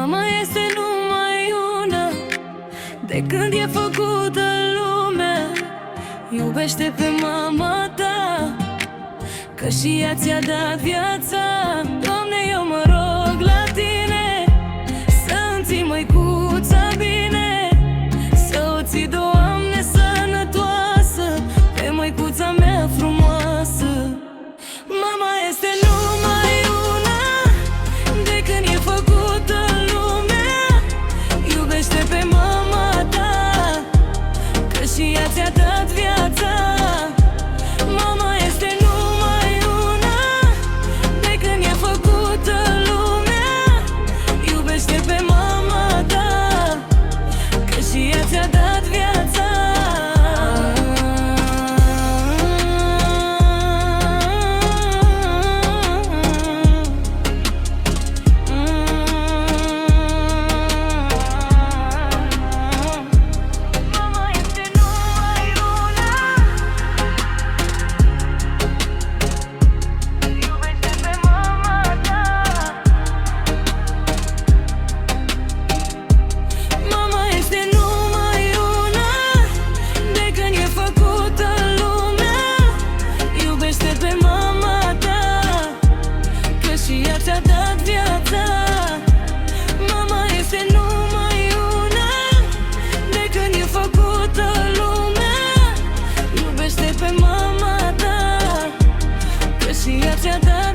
Mama este numai una, de când e făcută lumea. Iubește pe mama ta, că și ea ți-a dat viața. Doamne, eu mă rog la tine să-mi ții măicuța bine, să o ții, Doamne, sănătoasă, pe măicuța mea frumoasă. Mama este numai una, de când e făcută lumea. Iubește pe mama ta, că și ea ți-a dat viața. Mama este numai una, de când e făcută lumea. Iubește pe mama ta, că și ea ți-a dat viața. Ți-a dat